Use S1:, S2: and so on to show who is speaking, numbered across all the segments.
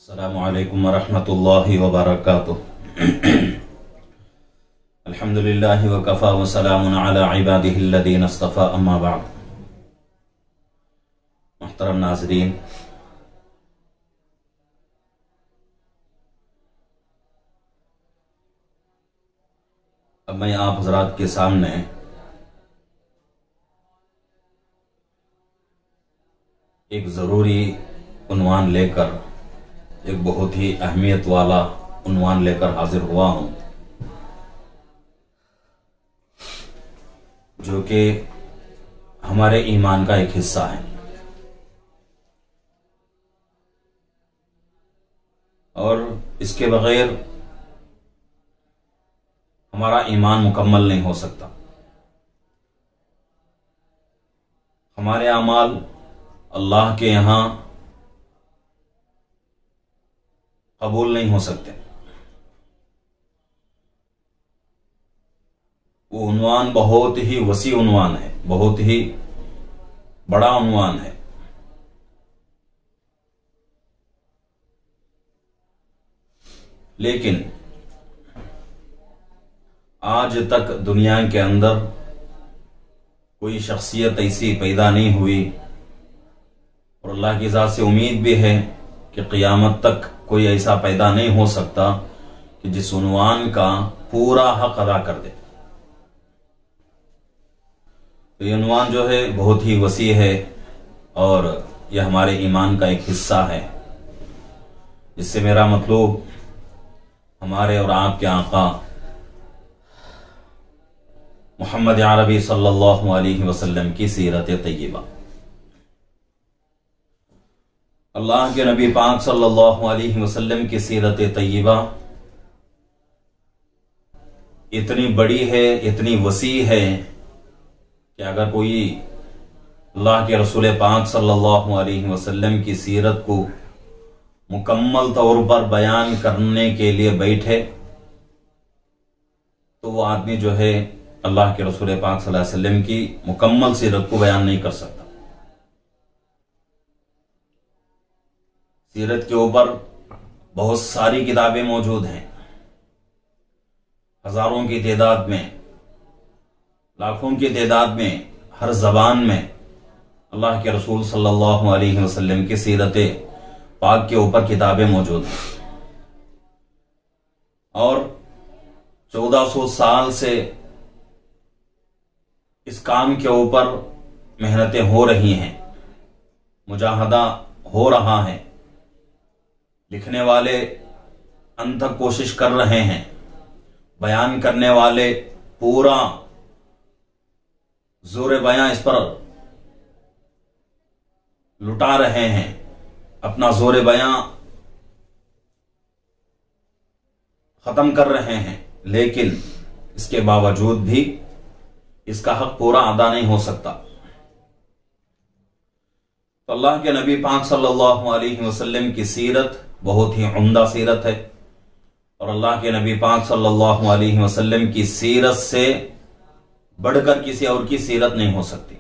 S1: अस्सलामु अलैकुम वरहमतुल्लाहि वबरकातुहू। अल्हम्दुलिल्लाहि वकफ़ा व सलामुन अला इबादिहिल्लज़ीना इस्तफ़ा, अम्मा बअद। मुहतरम नाज़रीन, अब मैं आप हज़रात के सामने एक ज़रूरी उन्वान लेकर, एक बहुत ही अहमियत वाला उन्वान लेकर हाजिर हुआ हूं, जो कि हमारे ईमान का एक हिस्सा है। और इसके बगैर हमारा ईमान मुकम्मल नहीं हो सकता। हमारे अमाल अल्लाह के यहां कबूल नहीं हो सकते। वो उन्वान बहुत ही वसी उन्वान है, बहुत ही बड़ा उन्वान है। लेकिन आज तक दुनिया के अंदर कोई शख्सियत ऐसी पैदा नहीं हुई, और अल्लाह की ज़ात से उम्मीद भी है कि क़यामत तक कोई ऐसा पैदा नहीं हो सकता कि जिस उन्वान का पूरा हक अदा कर दे। तो ये उन्वान जो है बहुत ही वसी है, और यह हमारे ईमान का एक हिस्सा है। इससे मेरा मतलब हमारे और आपके आका मोहम्मद अरबी सल्लल्लाहु अलैहि वसल्लम की सीरत तय्यबा, अल्लाह के नबी पाक सल्लल्लाहु अलैहि वसल्लम की सीरत तय्यबा इतनी बड़ी है, इतनी वसी है कि अगर कोई अल्लाह के रसूल पाक सल्लल्लाहु अलैहि वसल्लम की सीरत को मुकम्मल तौर पर बयान करने के लिए बैठे, तो वो आदमी जो है अल्लाह के रसूल पाक सल्लल्लाहु अलैहि वसल्लम की मुकम्मल सीरत को बयान नहीं कर सकता। सीरत के ऊपर बहुत सारी किताबें मौजूद हैं, हजारों की तादाद में, लाखों की तादाद में, हर जबान में अल्लाह के रसूल सल्लल्लाहु अलैहि वसल्लम की सीरत पाक के ऊपर किताबें मौजूद हैं। और 1400 साल से इस काम के ऊपर मेहनतें हो रही हैं, मुजाहदा हो रहा है। लिखने वाले अनथक कोशिश कर रहे हैं, बयान करने वाले पूरा जोर बयां इस पर लुटा रहे हैं, अपना जोर बयां खत्म कर रहे हैं। लेकिन इसके बावजूद भी इसका हक पूरा अदा नहीं हो सकता। तो अल्लाह के नबी पाक सल्लल्लाहु अलैहि वसल्लम की सीरत बहुत ही उम्दा सीरत है, और अल्लाह के नबी पाक सल्लल्लाहु अलैहि वसल्लम की सीरत से बढ़कर किसी और की सीरत नहीं हो सकती।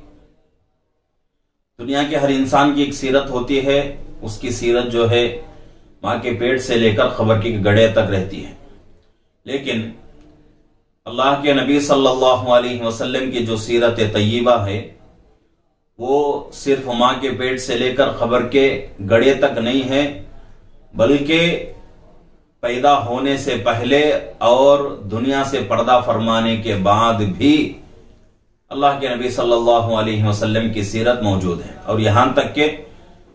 S1: दुनिया के हर इंसान की एक सीरत होती है, उसकी सीरत जो है मां के पेट से लेकर खबर के गड़े तक रहती है। लेकिन अल्लाह के नबी सल्लल्लाहु अलैहि वसल्लम की जो सीरत तय्यबा है, वो सिर्फ मां के पेट से लेकर खबर के गड़े तक नहीं है, बल्कि पैदा होने से पहले और दुनिया से पर्दा फरमाने के बाद भी अल्लाह के नबी सल्लल्लाहु अलैहि वसल्लम की सीरत मौजूद है। और यहां तक के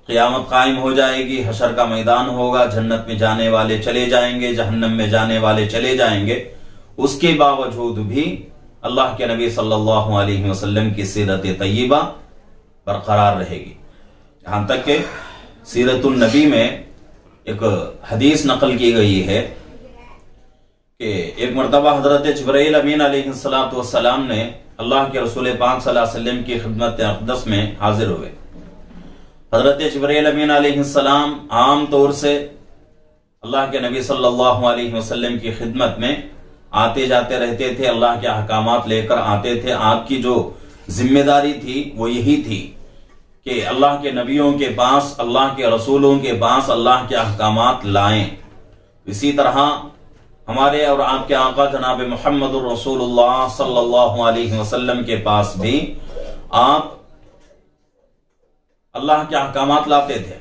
S1: क़यामत कायम हो जाएगी, हशर का मैदान होगा, जन्नत में जाने वाले चले जाएंगे, जहन्नम में जाने वाले चले जाएंगे, उसके बावजूद भी अल्लाह के नबी सल्लल्लाहु अलैहि वसल्लम की सीरत तय्यबा बरकरार रहेगी। यहां तक के सीरतुन नबी में एक हदीस नकल की गई है कि एक मरतबा हजरत जिब्राइल अमीन अलैहिस्सलातु वस्सलाम ने अल्लाह के रसूल पाक सल्लल्लाहु अलैहि वसल्लम की खिदमत अक़दस में हाजिर हुए। हजरत जिब्राइल अमीन अलैहिस्सलाम आम तौर से अल्लाह के नबी सल्लल्लाहु अलैहि वसल्लम की खिदमत में आते जाते रहते थे, अल्लाह के अहकामात लेकर आते थे। आपकी जो जिम्मेदारी थी वो यही थी कि अल्लाह के नबियों के पास, अल्लाह के रसूलों के पास अल्लाह के अहकामात लाएं। इसी तरह हमारे और आपके आका जनाब मोहम्मद रसूलुल्लाह सल्लल्लाहु अलैहि वसल्लम के पास भी आप अल्लाह के अहकामात लाते थे।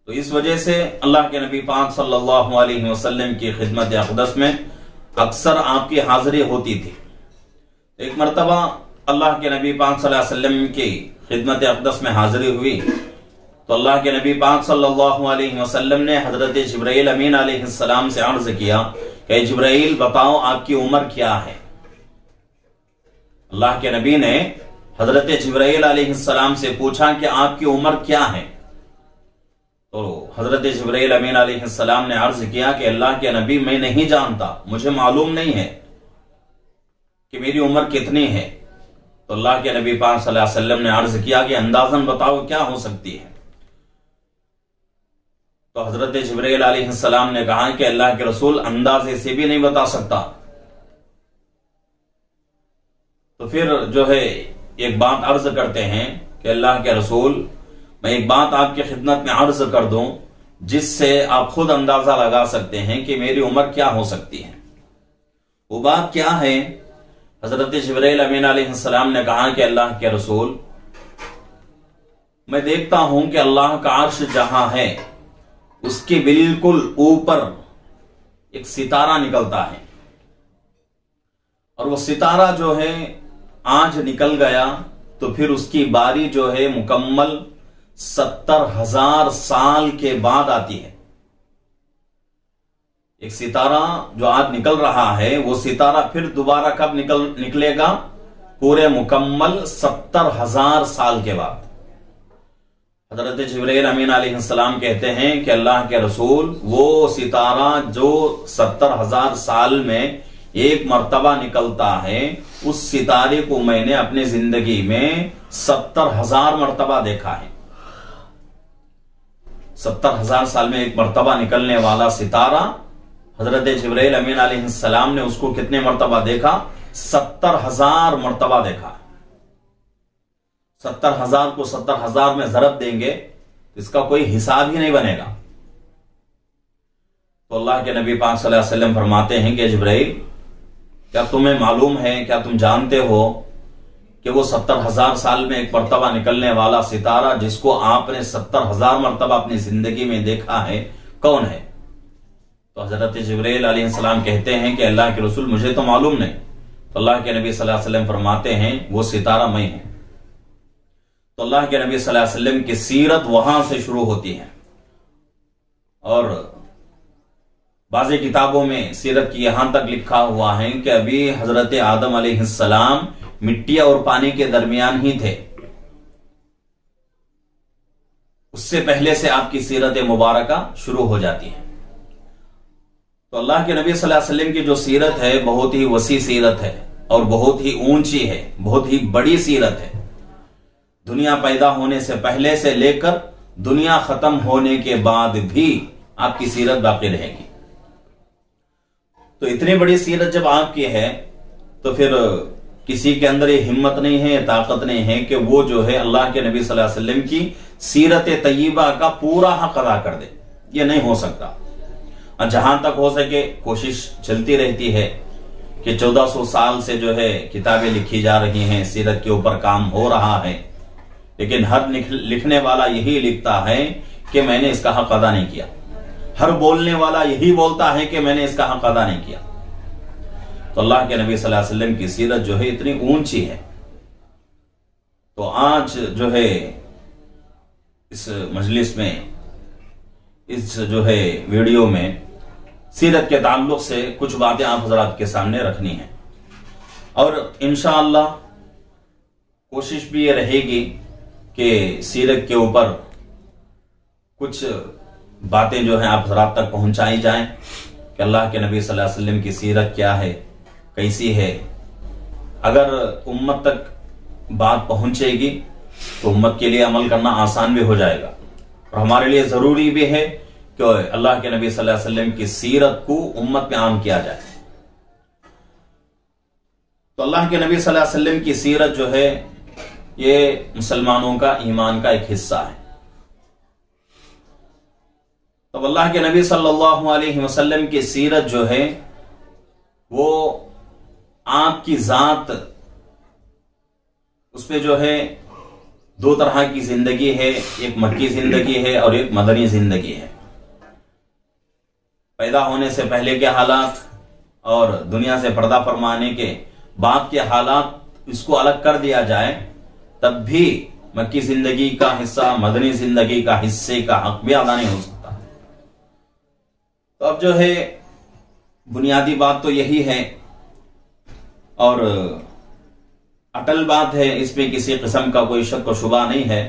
S1: तो इस वजह से अल्लाह के नबी पाक सल्लल्लाहु अलैहि वसल्लम की खिदमत अक़दस में अक्सर आपकी हाजिरी होती थी। एक मरतबा अल्लाह के नबी पाक सल्लल्लाहु अलैहि वसल्लम की खिदमत अक़दस में हाजिरी हुई तो अल्लाह के नबी पाक सल्लल्लाहु अलैहि वसल्लम ने हजरत जिब्राइल अमीन अलैहिस्सलाम से अर्ज किया कि जिब्राइल बताओ आपकी उम्र क्या है। अल्लाह के नबी ने हजरत जिब्राइल अलैहिस्सलाम से पूछा कि आपकी उम्र क्या है। तो हजरत जिब्राइल अमीन अलैहिस्सलाम ने अर्ज किया कि अल्लाह के नबी मैं नहीं जानता, मुझे मालूम नहीं है कि मेरी उम्र कितनी है। तो अल्लाह के नबी पाक सल्लल्लाहु अलैहि वसल्लम ने अर्ज किया कि अंदाजन बताओ क्या हो सकती है। तो हजरत जिब्राइल अलैहिस्सलाम ने कहा कि अल्लाह के रसूल अंदाजे से भी नहीं बता सकता। तो फिर जो है एक बात अर्ज करते हैं कि अल्लाह के रसूल मैं एक बात आपकी खिदमत में अर्ज कर दूं जिससे आप खुद अंदाजा लगा सकते हैं कि मेरी उम्र क्या हो सकती है। वो बात क्या है? हजरत जिब्राइल अमीन अलैहिस्सलाम ने कहा कि अल्लाह के रसूल मैं देखता हूं कि अल्लाह का अर्श जहां है उसके बिल्कुल ऊपर एक सितारा निकलता है और वो सितारा जो है आज निकल गया तो फिर उसकी बारी जो है मुकम्मल 70,000 साल के बाद आती है। एक सितारा जो आज निकल रहा है वो सितारा फिर दोबारा कब निकलेगा? पूरे मुकम्मल 70,000 साल के बाद। हजरत जिब्राइल अमीन अलैहिस्सलाम कहते हैं कि अल्लाह के रसूल वो सितारा जो 70,000 साल में एक मर्तबा निकलता है उस सितारे को मैंने अपनी जिंदगी में 70,000 मर्तबा देखा है। 70,000 साल में एक मर्तबा निकलने वाला सितारा हजरत जिब्राइल अमीन अलैहिस्सलाम ने उसको कितने मर्तबा देखा? 70,000 मर्तबा देखा। 70,000 को 70,000 में जरब देंगे तो इसका कोई हिसाब ही नहीं बनेगा। तो अल्लाह के नबी पाक सल्लल्लाहु अलैहि वसल्लम फरमाते हैं कि जिब्राइल क्या तुम्हें मालूम है, क्या तुम जानते हो कि वो 70,000 साल में एक मर्तबा निकलने वाला सितारा जिसको आपने 70,000 मर्तबा अपनी जिंदगी में देखा है कौन है? तो हजरत जिब्राइल अलैहिस्सलाम कहते हैं कि अल्लाह के रसूल मुझे तो मालूम नहीं। तो अल्लाह के नबी सल्लल्लाहु अलैहि वसल्लम फरमाते हैं वो सितारा मैं हूं। तो अल्लाह के नबी सल्लल्लाहु अलैहि वसल्लम की सीरत वहां से शुरू होती है और बाज़ किताबों में सीरत की यहां तक लिखा हुआ है कि अभी हजरत आदम अलैहिस्सलाम मिट्टी और पानी के दरमियान ही थे, उससे पहले से आपकी सीरत मुबारका शुरू हो जाती है। तो अल्लाह के नबी सल्लल्लाहु अलैहि वसल्लम की जो सीरत है बहुत ही वसी सीरत है और बहुत ही ऊंची है, बहुत ही बड़ी सीरत है। दुनिया पैदा होने से पहले से लेकर दुनिया खत्म होने के बाद भी आपकी सीरत बाकी रहेगी। तो इतनी बड़ी सीरत जब आपकी है तो फिर किसी के अंदर ये हिम्मत नहीं है, ताकत नहीं है कि वो जो है अल्लाह के नबी सल्लल्लाहु अलैहि वसल्लम की सीरत तय्यबा का पूरा हक अदा कर दे। ये नहीं हो सकता। और जहां तक हो सके कोशिश चलती रहती है कि 1400 साल से जो है किताबें लिखी जा रही हैं, सीरत के ऊपर काम हो रहा है, लेकिन हर लिखने वाला यही लिखता है कि मैंने इसका हक अदा नहीं किया। हर बोलने वाला यही बोलता है कि मैंने इसका हक अदा नहीं किया। तो अल्लाह के नबी सल्लल्लाहु अलैहि वसल्लम की सीरत जो है इतनी ऊंची है। तो आज जो है इस मजलिस में, इस जो है वीडियो में सीरत के ताल्लुक से कुछ बातें आप हजरात के सामने रखनी है और इंशाअल्लाह कोशिश भी ये रहेगी कि सीरत के ऊपर कुछ बातें जो हैं आप हजरात तक पहुंचाई जाएं कि अल्लाह के नबी सल्लल्लाहु अलैहि वसल्लम की सीरत क्या है, कैसी है। अगर उम्मत तक बात पहुंचेगी तो उम्मत के लिए अमल करना आसान भी हो जाएगा और हमारे लिए जरूरी भी है कि अल्लाह के नबी सल्लल्लाहु अलैहि वसल्लम की सीरत को उम्मत में आम किया जाए। तो अल्लाह के नबी सल्लल्लाहु अलैहि वसल्लम की सीरत जो है ये मुसलमानों का ईमान का एक हिस्सा है। तो अल्लाह के नबी सल्लल्लाहु अलैहि वसल्लम की सीरत जो है वो आपकी जात, उसमें जो है दो तरह की जिंदगी है, एक मक्की जिंदगी है और एक मदनी जिंदगी है। पैदा होने से पहले के हालात और दुनिया से पर्दा फरमाने के बाद के हालात, इसको अलग कर दिया जाए तब भी मक्की जिंदगी का हिस्सा मदनी जिंदगी का हिस्से का हक भी अदा नहीं हो सकता। तो अब जो है बुनियादी बात तो यही है और अटल बात है, इसमें किसी किस्म का कोई शक और शुबा नहीं है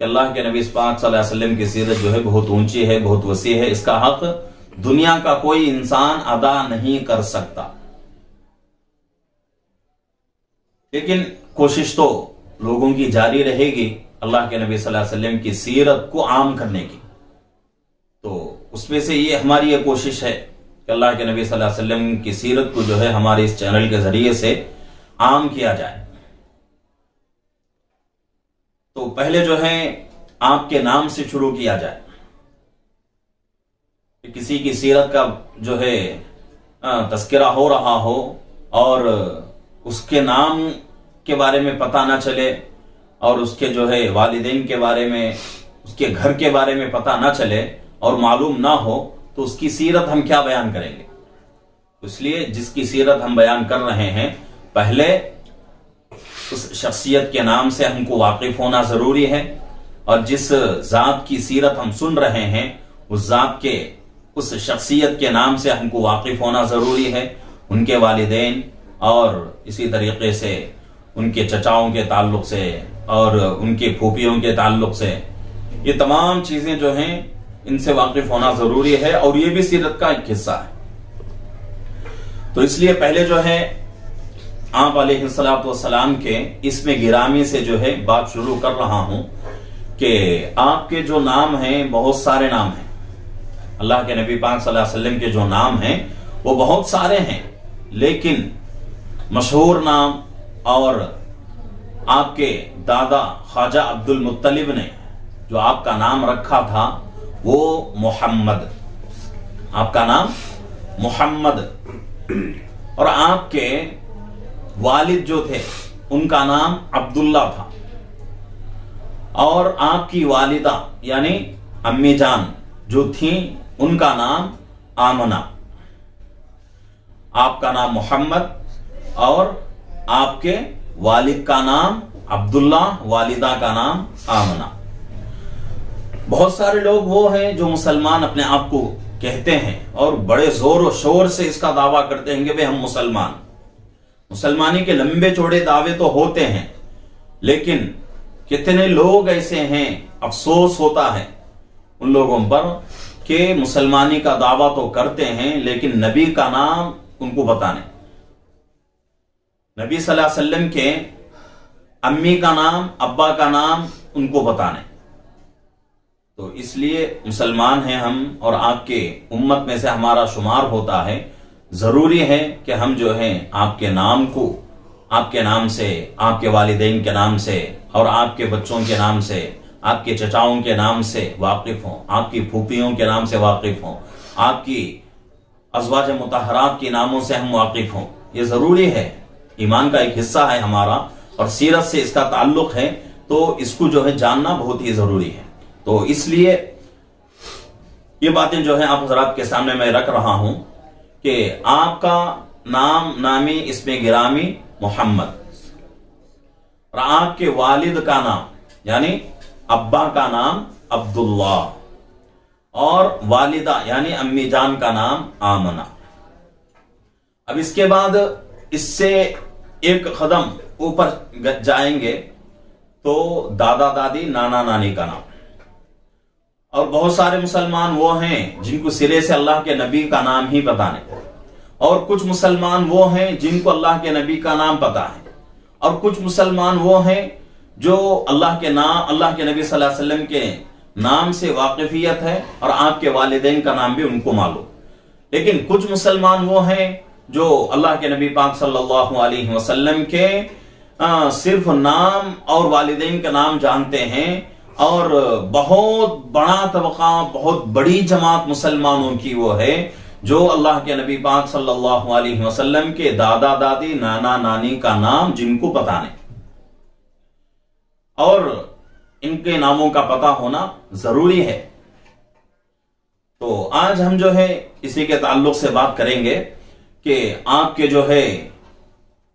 S1: कि अल्लाह के नबी पाक सल्लल्लाहु अलैहि वसल्लम की सीरत जो है बहुत ऊंची है, बहुत वसी है। इसका हक दुनिया का कोई इंसान अदा नहीं कर सकता, लेकिन कोशिश तो लोगों की जारी रहेगी अल्लाह के नबी सल्लल्लाहु अलैहि वसल्लम की सीरत को आम करने की। तो उसमें से ये हमारी ये कोशिश है कि अल्लाह के नबी सल्लल्लाहु अलैहि वसल्लम की सीरत को जो है हमारे इस चैनल के जरिए से आम किया जाए। तो पहले जो है आपके नाम से शुरू किया जाए। किसी की सीरत का जो है तस्करा हो रहा हो और उसके नाम के बारे में पता ना चले और उसके जो है वालिदैन के बारे में, उसके घर के बारे में पता ना चले और मालूम ना हो, तो उसकी सीरत हम क्या बयान करेंगे। इसलिए जिसकी सीरत हम बयान कर रहे हैं, पहले उस शख्सियत के नाम से हमको वाकिफ होना जरूरी है और जिस जात की सीरत हम सुन रहे हैं उस जात के, उस शख्सियत के नाम से हमको वाकिफ होना जरूरी है, उनके वालिदैन और इसी तरीके से उनके चचाओं के ताल्लुक से और उनके फूफियों के ताल्लुक से, ये तमाम चीजें जो हैं इनसे वाकिफ होना जरूरी है और ये भी सीरत का एक हिस्सा है। तो इसलिए पहले जो है आप अलैहिस्सलातु वस्सलाम के इसमें गिरामी से जो है बात शुरू कर रहा हूं कि आपके जो नाम हैं, बहुत सारे नाम हैं। अल्लाह के नबी पाक सल्लल्लाहु अलैहि वसल्लम के जो नाम हैं वो बहुत सारे हैं, लेकिन मशहूर नाम और आपके दादा ख्वाजा अब्दुल मुत्तलिब ने जो आपका नाम रखा था वो मोहम्मद, आपका नाम मोहम्मद, और आपके वालिद जो थे उनका नाम अब्दुल्ला था और आपकी वालिदा यानी अम्मी जान जो थी उनका नाम आमना। आपका नाम मोहम्मद और आपके वालिद का नाम अब्दुल्ला, वालिदा का नाम आमना। बहुत सारे लोग वो हैं जो मुसलमान अपने आप को कहते हैं और बड़े जोर और शोर से इसका दावा करते हैं कि भाई हम मुसलमान। मुसलमानी के लंबे चौड़े दावे तो होते हैं, लेकिन कितने लोग ऐसे हैं, अफसोस होता है उन लोगों पर कि मुसलमानी का दावा तो करते हैं लेकिन नबी का नाम उनको पता नहीं, नबी सल्लल्लाहु अलैहि वसल्लम के अम्मी का नाम, अब्बा का नाम उनको पता नहीं। तो इसलिए मुसलमान हैं हम और आपके उम्मत में से हमारा शुमार होता है, जरूरी है कि हम जो है आपके नाम को, आपके नाम से, आपके वालिदैन के नाम से और आपके बच्चों के नाम से, आपके चचाओं के नाम से वाकिफ हों, आपकी फूफियों के नाम से वाकिफ हों, आपकी अज़वाज मुतहरात के नामों से हम वाकिफ हों। ये जरूरी है, ईमान का एक हिस्सा है हमारा और सीरत से इसका ताल्लुक है, तो इसको जो है जानना बहुत ही जरूरी है। तो इसलिए ये बातें जो है आप हज़रात के सामने मैं रख रहा हूं कि आपका नाम, नामी इसमें गिरामी मोहम्मद, और आपके वालिद का नाम यानी अब्बा का नाम अब्दुल्ला और वालिदा यानी अम्मी जान का नाम आमना। अब इसके बाद इससे एक कदम ऊपर जाएंगे तो दादा दादी, नाना नानी का नाम। और बहुत सारे मुसलमान वो हैं जिनको सिरे से अल्लाह के नबी का नाम ही पता नहीं, और कुछ मुसलमान वो हैं जिनको अल्लाह के नबी का नाम पता है, और कुछ मुसलमान वो हैं जो अल्लाह के नबी सल्लल्लाहु अलैहि वसल्लम के नाम से वाकिफियत है और आपके वालिदैन का नाम भी उनको मालूम। लेकिन कुछ मुसलमान वो हैं जो अल्लाह के नबी पाक सल्लल्लाहु अलैहि वसल्लम के सिर्फ नाम और वालिदैन का नाम जानते हैं और बहुत बड़ा तबका, बहुत बड़ी जमात मुसलमानों की वो है जो अल्लाह के नबी पाक सल्लल्लाहु अलैहि वसल्लम के दादा दादी नाना नानी का नाम जिनको पता नहीं, और इनके नामों का पता होना जरूरी है। तो आज हम जो है इसी के ताल्लुक से बात करेंगे कि आपके जो है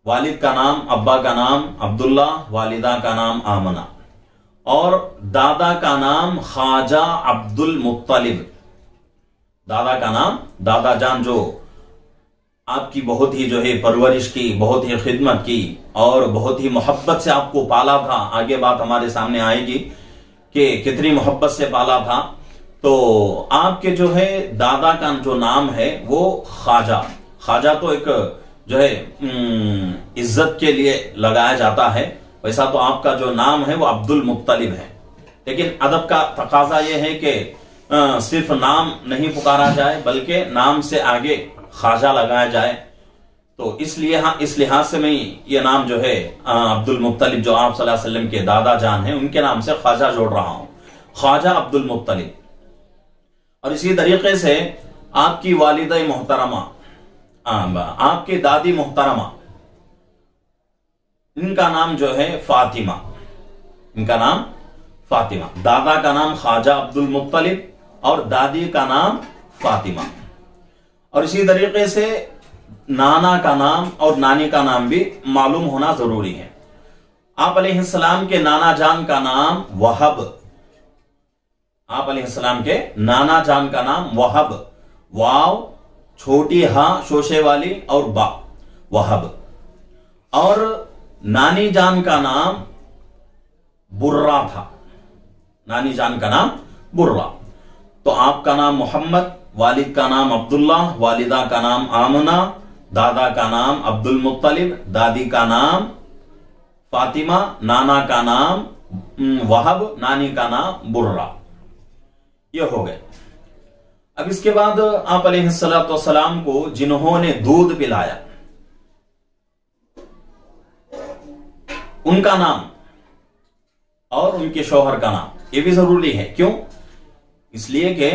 S1: वालिद का नाम, अब्बा का नाम अब्दुल्ला, वालिदा का नाम आमना और दादा का नाम ख्वाजा अब्दुल मुत्तलिब। दादा का नाम दादा जान जो आपकी बहुत ही जो है परवरिश की, बहुत ही खिदमत की और बहुत ही मोहब्बत से आपको पाला था। आगे बात हमारे सामने आएगी कि कितनी मोहब्बत से पाला था। तो आपके जो है दादा का जो नाम है वो ख्वाजा। ख्वाजा तो एक जो है इज्जत के लिए लगाया जाता है, वैसा तो आपका जो नाम है वो अब्दुल मुत्तलिब है। लेकिन अदब का तकाजा यह है कि सिर्फ नाम नहीं पुकारा जाए बल्कि नाम से आगे ख्वाजा लगाया जाए। तो इसलिए इस लिहाज से मैं ये नाम जो है अब्दुल मुत्तलिब जो आप सल्लल्लाहु अलैहि वसल्लम के दादा जान हैं उनके नाम से ख्वाजा जोड़ रहा हूं, ख्वाजा अब्दुल मुत्तलिब। और इसी तरीके से आपकी वालिदा मोहतरमा, आपकी दादी मोहतरमा, इनका नाम जो है फातिमा, इनका नाम फातिमा। दादा का नाम ख्वाजा अब्दुल मुत्तलिब और दादी का नाम फातिमा। और इसी तरीके से नाना का नाम और नानी का नाम भी मालूम होना जरूरी है। आप अलैहिस्सलाम के नाना जान का नाम वहब, आप अलैहिस्सलाम के नाना जान का नाम वहब, वाव छोटी हा शोशे वाली और बा, वहब। और नानी जान का नाम बुर्रा था, नानी जान का नाम बुर्रा। तो आपका नाम मोहम्मद, वालिद का नाम अब्दुल्ला, वालिदा का नाम आमना, दादा का नाम अब्दुल मुत्तलिब, दादी का नाम फातिमा, नाना का नाम वहब, नानी का नाम बुर्रा। ये हो गए। अब इसके बाद आप अलैहिस्सलातु वस्सलाम को जिन्होंने दूध पिलाया उनका नाम और उनके शौहर का नाम, ये भी जरूरी है। क्यों? इसलिए कि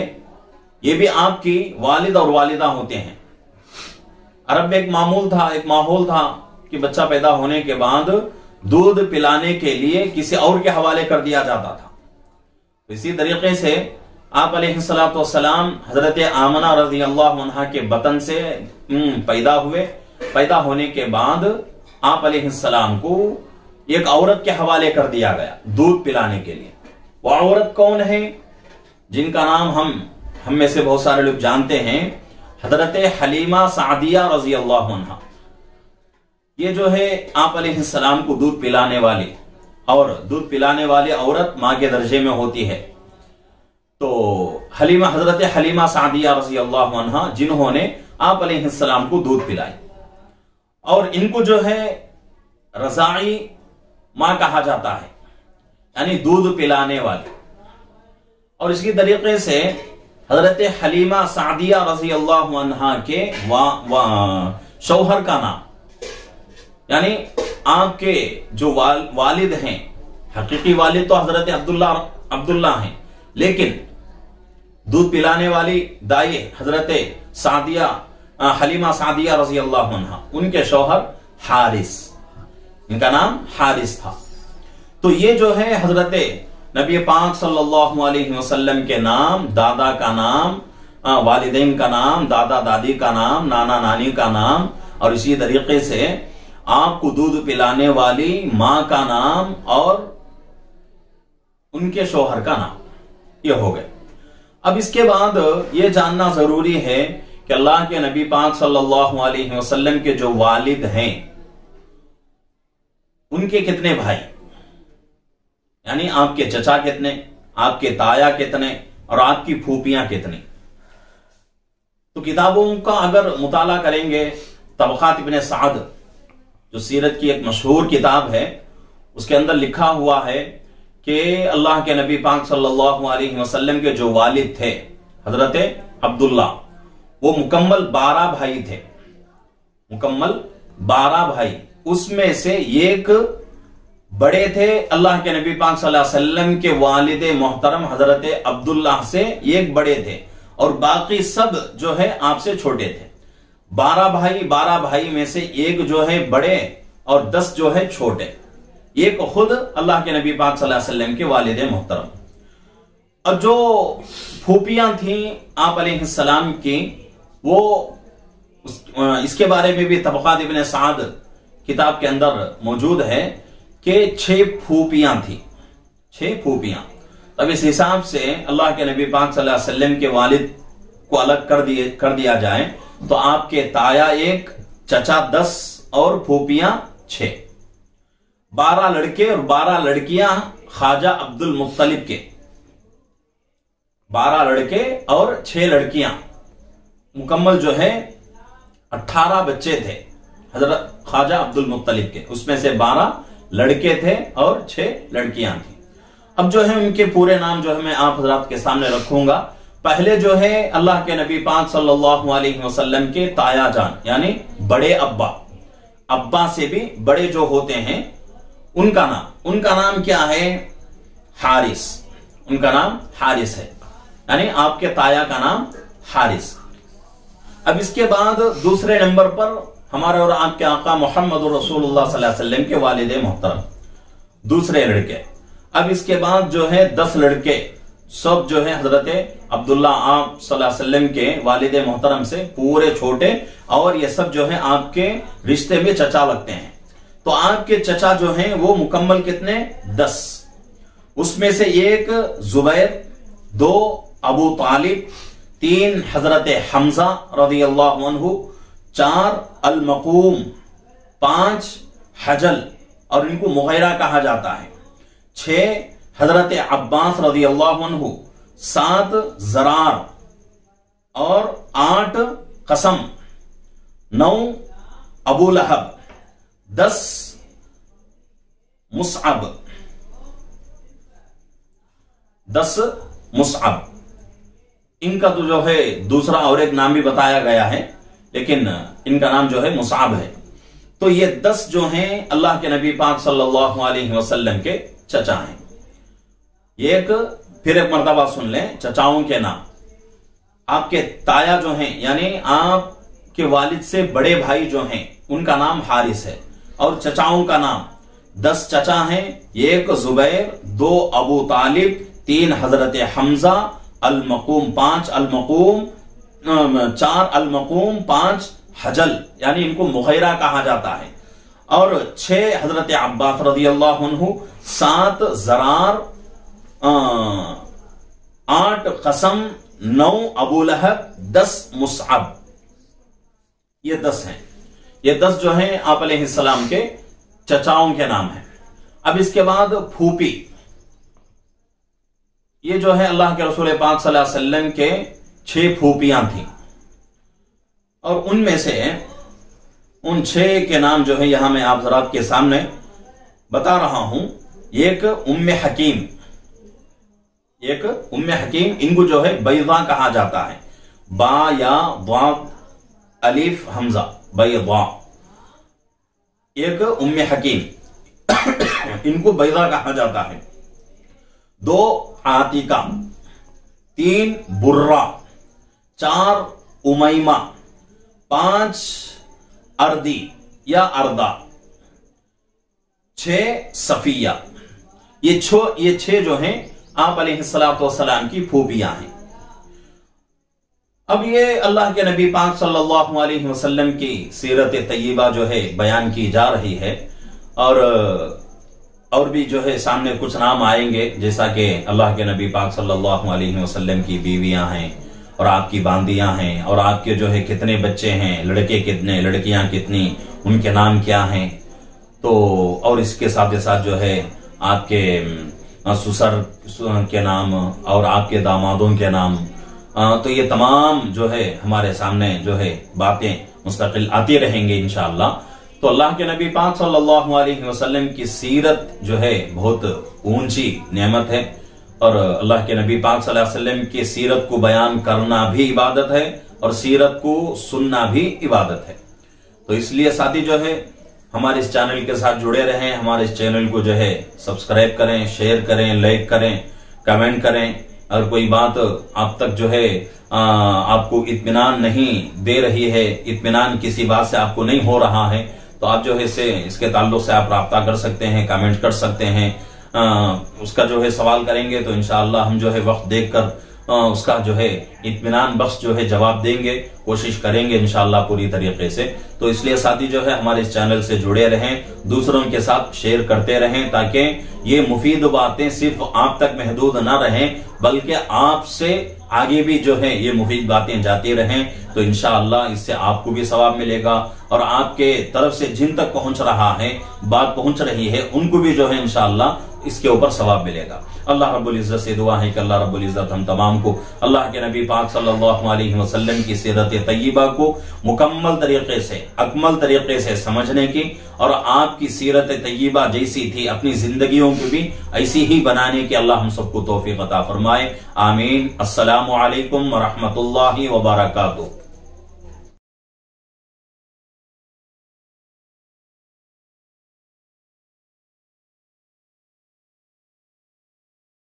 S1: ये भी आपकी वालिद और वालिदा होते हैं। अरब में एक मामूल था, एक माहौल था कि बच्चा पैदा होने के बाद दूध पिलाने के लिए किसी और के हवाले कर दिया जाता था। तो इसी तरीके से आप अलैहिस्सलातु वस्सलाम हजरत आमना रज़ी अल्लाहु अन्हा के बतन से पैदा हुए। पैदा होने के बाद आप अलैहिस्सलाम को एक औरत के हवाले कर दिया गया दूध पिलाने के लिए। वो औरत कौन है? जिनका नाम हम में से बहुत सारे लोग जानते हैं, हजरत हलीमा सादिया रज़ी अल्लाहु अन्हा। ये जो है आप अलैहिस्सलाम को दूध पिलाने वाली, और दूध पिलाने वाली औरत मां के दर्जे में होती है। तो हलीमा, हजरत हलीमा सादिया रज़ी अल्लाहु अन्हा जिन्होंने आप अलैहिस्सलाम को दूध पिलाई, और इनको जो है रज़ाई मां कहा जाता है, यानी दूध पिलाने वाली। और इसी तरीके से हजरत हलीमा सादिया रज़ी अल्लाहु अन्हा के शौहर का नाम, यानी आपके जो वालिद हैं, हकीकी वालिद तो हजरत अब्दुल्ला हैं, लेकिन दूध पिलाने वाली दाई हजरत सादिया, हलीमा सादिया रज़ी अल्लाहु अन्हा, उनके शौहर हारिस, इनका नाम हारिस था। तो ये जो है हजरत नबी पाक सल्लल्लाहु अलैहि वसल्लम के नाम, दादा का नाम, वालिदैन का नाम, दादा दादी का नाम, नाना नानी का नाम, और इसी तरीके से आपको दूध पिलाने वाली मां का नाम और उनके शौहर का नाम, ये हो गए। अब इसके बाद ये जानना जरूरी है कि अल्लाह के नबी पाक सल्लल्लाहु अलैहि वसल्लम के जो वालिद हैं उनके कितने भाई, यानी आपके चचा कितने, आपके ताया कितने और आपकी फूफियां कितनी। तो किताबों का अगर मुताला करेंगे, तबक़ात इब्न साद जो सीरत की एक मशहूर किताब है, उसके अंदर लिखा हुआ है कि अल्लाह के नबी पाक सल्लल्लाहु अलैहि वसल्लम के जो वालिद थे हजरत अब्दुल्ला, वो मुकम्मल 12 भाई थे, मुकम्मल 12 भाई। उसमें से एक बड़े थे अल्लाह के नबी पाक सल्लल्लाहु अलैहि वसल्लम के वालिद मोहतरम हजरत अब्दुल्लाह से एक बड़े थे और बाकी सब जो है आपसे छोटे थे। 12 भाई में से एक जो है बड़े और 10 जो है छोटे। एक खुद अल्लाह के नबी पाक सल्लल्लाहु अलैहि वसल्लम के वालिद मोहतरम। और जो फूफियां थी आप अलैहिस्सलाम की, वो इसके बारे में भी तबक़ात इब्न साद किताब के अंदर मौजूद है कि 6 फूफियां थी, 6 फूफियां। तब इस हिसाब से अल्लाह के नबी पाक सल्लल्लाहु अलैहि वसल्लम के वालिद को अलग कर दिया जाए तो आपके ताया 1, चचा 10 और फूफियां 6। 12 लड़के और 12 लड़कियां ख्वाजा अब्दुल मुत्तलिब के। 12 लड़के और 6 लड़कियां, मुकम्मल जो है 18 बच्चे थे हजरत ख्वाजा अब्दुल मुत्तलिब के। उसमें से 12 लड़के थे और 6 लड़कियां थी। अब जो है उनके पूरे नाम जो है मैं आप हजरात के सामने रखूंगा। पहले जो है अल्लाह के नबी पाक सल्लल्लाहु अलैहि वसल्लम के ताया जान यानी बड़े अब्बा, अब्बा से भी बड़े जो होते हैं उनका नाम क्या है? हारिस। उनका नाम हारिस है, यानी आपके ताया का नाम हारिस। अब इसके बाद दूसरे नंबर पर हमारे और आपके आका मोहम्मद रसूलुल्लाह सल्लल्लाहु अलैहि वसल्लम के वालिद मोहतरम, दूसरे लड़के। अब इसके बाद जो है 10 लड़के, सब जो है हजरत अब्दुल्ला आप सल्लल्लाहु अलैहि वसल्लम के वालिद मोहतरम से पूरे छोटे, और ये सब जो है आपके रिश्ते में चचा लगते हैं। तो आपके चचा जो हैं वो मुकम्मल कितने? 10। उसमें से 1 जुबैर, 2 अबू तालिब, 3 हजरत हमजा रज़ियल्लाहु अन्हु, 4 अल मकूम, 5 हजल और इनको मुगैरा कहा जाता है, 6 हजरत अब्बास रज़ियल्लाहु अन्हु, 7 जरार और 8 कसम, 9 अबू लहब, 10 मुसअब, 10 मुसअब। इनका तो जो है दूसरा और एक नाम भी बताया गया है, लेकिन इनका नाम जो है मुसअब है। तो ये 10 जो हैं अल्लाह के नबी पाक सल्लल्लाहु अलैहि वसल्लम के चचा हैं। फिर एक मर्तबा सुन लें चचाओं के नाम। आपके ताया जो हैं यानी आपके वालिद से बड़े भाई जो हैं उनका नाम हारिस है, और चचाओं का नाम 10 चचा हैं। 1 जुबैर, 2 अबू तालिब, 3 हजरत हमजा, अल मकूम 5 अल मकूम, 4 अल मकूम, 5 हजल यानी इनको मुगैरा कहा जाता है, और 6 हजरत अब्बास रज़ियल्लाहु अन्हु, 7 जरार, 8 कसम, 9 अबू लहब, 10 मुसअब। ये 10 हैं। ये 10 जो हैं आप अलैहिस्सलाम के चचाओं के नाम हैं। अब इसके बाद फूफी, ये जो है अल्लाह के रसूल पाक सल्लल्लाहु अलैहि वसल्लम के 6 फूफियां थी, और उनमें से उन 6 के नाम जो है यहां मैं आप जरा के सामने बता रहा हूं। 1 उम्मे हकीम, इनको जो है बैदा कहा जाता है, बा या वा अलिफ हमजा बैदा। 1 उम्मे हकीम इनको बैदा कहा जाता है। 2 आतिका, 3 बुर्रा, 4 उमैमा, 5 अर्दी या अर्दा, 6 सफिया। ये 6 जो हैं आप अलैहिस्सलातु वस्सलाम की फूफियां हैं। अब ये अल्लाह के नबी पाक सल्लल्लाहु अलैहि वसल्लम की सीरत तय्यबा जो है बयान की जा रही है, और भी जो है सामने कुछ नाम आएंगे, जैसा कि अल्लाह के नबी पाक सल्लल्लाहु अलैहि वसल्लम की बीवियां हैं और आपकी बांदियां हैं, और आपके जो है कितने बच्चे हैं, लड़के कितने, लड़कियां कितनी, उनके नाम क्या हैं। तो और इसके साथ ही साथ जो है आपके ससुर के नाम और आपके दामादों के नाम। तो ये तमाम जो है हमारे सामने जो है बातें मुस्तकिल आती रहेंगे इंशाअल्लाह। तो अल्लाह के नबी पाक सल्लल्लाहु अलैहि वसल्लम की सीरत जो है बहुत ऊंची नेमत है, और अल्लाह के नबी पाक सल्लल्लाहु अलैहि वसल्लम की सीरत को बयान करना भी इबादत है, और सीरत को सुनना भी इबादत है। तो इसलिए साथी जो है हमारे इस चैनल के साथ जुड़े रहें। हमारे इस चैनल को जो है सब्सक्राइब करें, शेयर करें, लाइक करें, कमेंट करें। अगर कोई बात आप तक जो है आपको इत्मीनान नहीं दे रही है, इत्मीनान किसी बात से आपको नहीं हो रहा है, तो आप जो है इसके ताल्लुक से आप राब्ता कर सकते हैं, कमेंट कर सकते हैं। उसका जो है सवाल करेंगे तो इंशाअल्लाह हम जो है वक्त देखकर उसका जो है इत्मीनान बख्श जो है जवाब देंगे, कोशिश करेंगे इंशाअल्लाह पूरी तरीके से। तो इसलिए साथी जो है हमारे इस चैनल से जुड़े रहें, दूसरों के साथ शेयर करते रहें, ताकि ये मुफीद बातें सिर्फ आप तक महदूद ना रहें, बल्कि आपसे आगे भी जो है ये मुफीद बातें जाती रहें। तो इंशाअल्लाह इससे आपको भी सवाब मिलेगा और आपके तरफ से जिन तक पहुंच रहा है, बात पहुंच रही है, उनको भी जो है इंशाअल्लाह इसके ऊपर सवाब मिलेगा। अल्लाह रब्बुल इज्जत से दुआ है कि अल्लाह रब्बुल इज्जत हम तमाम को अल्लाह के नबी पाक सल्लल्लाहु अलैहि वसल्लम की सीरत तय्यबा को मुकम्मल तरीके से, अकमल तरीके से समझने की और आपकी सीरत तय्यबा जैसी थी अपनी जिंदगियों को भी ऐसी ही बनाने की अल्लाह हम सबको तौफीक अता फरमाए। आमीन। अस्सलामु अलैकुम व रहमतुल्लाहि व बरकातुहू।